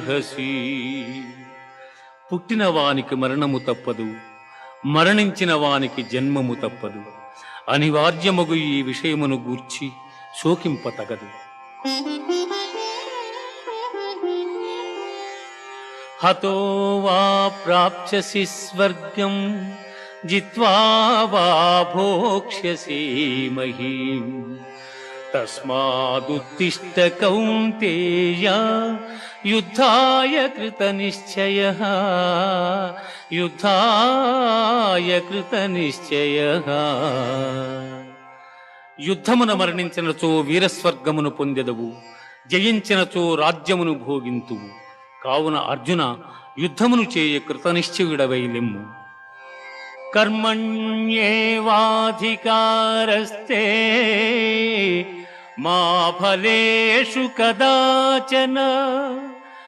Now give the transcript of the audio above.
అర్హసి. పుట్టిన వానికి మరణము తప్పదు, మరణించిన వానికి జన్మము తప్పదు. అనివార్యమగు ఈ విషయమును గూర్చి శోకింపతగదు. హతో వా ప్రాప్స్యసి స్వర్గం జిత్వా వా భోక్ష్యసి మహీం. తస్మాదుత్తిష్ఠ కౌంతేయ యుద్ధాయ కృతనిశ్చయః, యుద్ధాయ కృతనిశ్చయః. యుద్ధమున మరణించినచో వీరస్వర్గమును పొందెదవు, జయించినచో రాజ్యమును భోగింతువు. కావున అర్జున, యుద్ధమును చేయ కృతనిశ్చయుడవై లెమ్ము. కర్మణ్యేవాధికారస్తే మా ఫలేషు కదాచన